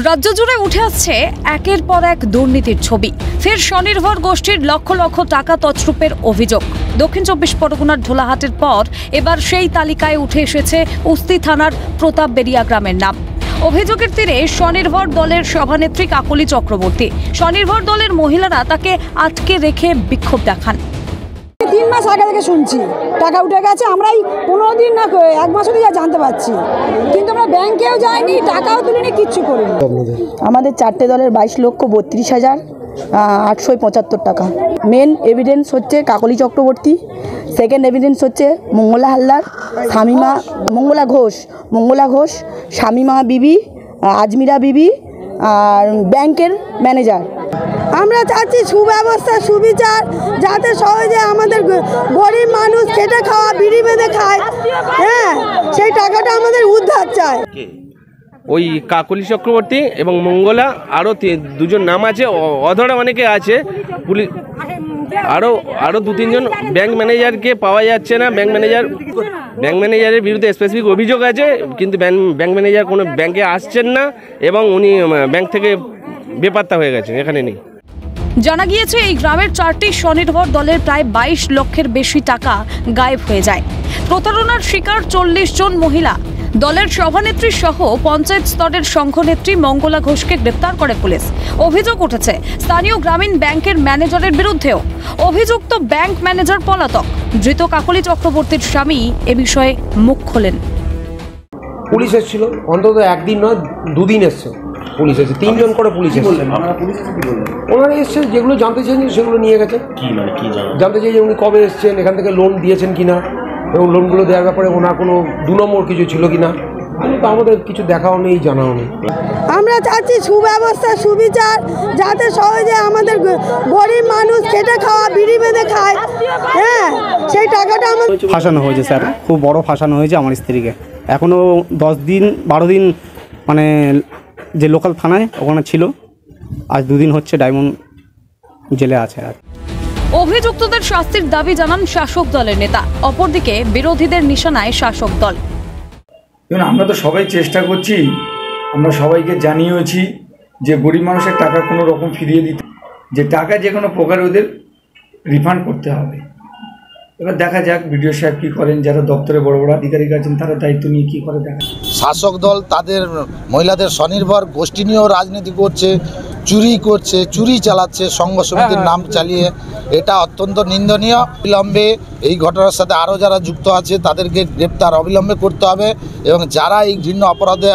রাজ্য জুড়ে উঠে আসছে একের পর এক দুর্নীতির ছবি। ফের স্বনির্ভর গোষ্ঠীর লক্ষ লক্ষ টাকা তছরূপের অভিযোগ। দক্ষিণ চব্বিশ পরগনার ঢোলাহাটের পর এবার সেই তালিকায় উঠে এসেছে উস্তি থানার প্রতাপবেড়িয়া গ্রামের নাম। অভিযোগের তীরে স্বনির্ভর দলের সভানেত্রী কাকলি চক্রবর্তী। স্বনির্ভর দলের মহিলারা তাকে আটকে রেখে বিক্ষোভ দেখান। 3 মাস আগে থেকে শুনছি টাকা উঠে গেছে, আমরা এই 15 দিন না 1 মাসও দিয়ে জানতে পারছি, কিন্তু আমরা ব্যাংকেও যাইনি, টাকাও তুলিনি, কিচ্ছু করিনি। আমাদের 4টে দলের 22,32,875 টাকা। মেন এভিডেন্স হচ্ছে কাকলি চক্রবর্তী, সেকেন্ড এভিডেন্স হচ্ছে মঙ্গলা হালদার, মঙ্গলা ঘোষ, শামিমা বিবি, আজমিরা বিবি আর ব্যাংকের ম্যানেজার। আমরা চাচ্ছি সুব্যবস্থা, সুবিচার, যাতে সহজে আমাদের গরিব মানুষ খেটে খাওয়া, বিড়ি বেঁধে খায়, হ্যাঁ, সেই টাকাটা আমাদের উদ্ধার চাই। ওই কাকলি চক্রবর্তী এবং মঙ্গলা, আরও দুজন নাম আছে, অধরা অনেকে আছে। পুলিশ আরও 2-3 জন ব্যাংক ম্যানেজারকে পাওয়া যাচ্ছে না। ব্যাংক ম্যানেজারের বিরুদ্ধে স্পেসিফিক অভিযোগ আছে, কিন্তু ব্যাংক ম্যানেজার কোনো ব্যাংকে আসছেন না এবং উনি ব্যাংক থেকে বেপাত্তা হয়ে গেছেন, এখানে নেই। জানা গিয়েছে এই গ্রামের 4টি স্বনির্ভর দলের প্রায় 22 লক্ষের বেশি টাকা গায়েব হয়ে যায়। প্রতারণার শিকার 40 জন মহিলা। দলের সভানেত্রী সহ পঞ্চায়েত স্তরের সংঘনেত্রী মঙ্গলা ঘোষকে গ্রেপ্তার করে পুলিশ। অভিযোগ উঠেছে স্থানীয় গ্রামীণ ব্যাংকের ম্যানেজারের বিরুদ্ধেও। অভিযুক্ত ব্যাংক ম্যানেজার পলাতক। ধৃত কাকলি চক্রবর্তীর স্বামী এ বিষয়ে মুখ খোলেন। পুলিশ এসেছিল, অন্তত একদিন নয় 2 দিন এসছে পুলিশ, এসে 3 জন করে পুলিশ এসেছে। ওনারা এসছে, যেগুলো জানতে চেয়েছেন সেগুলো নিয়ে গেছে। জানতে চেয়েছে উনি কবে এসছেন, এখান থেকে লোন দিয়েছেন কিনা, এবং লোনগুলো দেওয়ার ব্যাপারে ওনার কোনো 2 নম্বর কিছু ছিল কিনা, কিন্তু আমাদের কিছু দেখাও নেই, জানাও নেই। আমরা চাচ্ছি সুব্যবস্থা, সুবিচার, যাতে সহজে আমাদের গরিব মানুষ খেটে খাওয়া, বিড়ি বেঁধে খায়, হ্যাঁ, সেই টাকাটা আমাদের। ফাঁসানো হয়েছে স্যার, খুব বড় ফাঁসানো হয়েছে আমার স্ত্রীকে। এখনও 10 দিন 12 দিন মানে যে লোকাল থানায় ওখানে ছিল, আজ 2 দিন হচ্ছে ডায়মন্ড জেলে আছে। আর অভিযুক্তদের শাস্তির দাবি জানান শাসক দলের নেতা। অপরদিকে বিরোধীদের নিশানায় শাসক দল। আমরা তো সবাই চেষ্টা করছি, আমরা সবাইকে জানিয়েছি যে গরিব মানুষের টাকা কোনো রকম ফিরিয়ে দিতে, যে টাকা যে কোনো প্রকার ওদের রিফান্ড করতে হবে। এবার দেখা যাক বিডিও সাহেব কী করেন, যারা দপ্তরে বড় বড় আধিকারিক আছেন তারা দায়িত্ব নিয়ে কী করে দেখা। শাসক দল তাদের মহিলাদের স্বনির্ভর গোষ্ঠী নিয়েও রাজনীতি করছে, চুরি চালাচ্ছে সংঘ সমিতির নাম চালিয়ে। এটা অত্যন্ত নিন্দনীয়। অবিলম্বে এই ঘটনার সাথে আরও যারা যুক্ত আছে তাদেরকে গ্রেপ্তার অবিলম্বে করতে হবে, এবং যারা এই ঘৃণ্য অপরাধে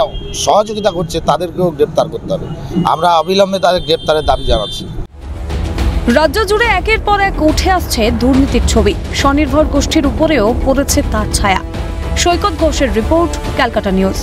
সহযোগিতা করছে তাদেরকেও গ্রেপ্তার করতে হবে। আমরা অবিলম্বে তাদের গ্রেপ্তারের দাবি জানাচ্ছি। রাজ্য জুড়ে একের পর এক উঠে আসছে দুর্নীতির ছবি। স্বনির্ভর গোষ্ঠীর উপরেও পড়েছে তার ছায়া। সৈকত ঘোষের রিপোর্ট, ক্যালকাটা নিউজ।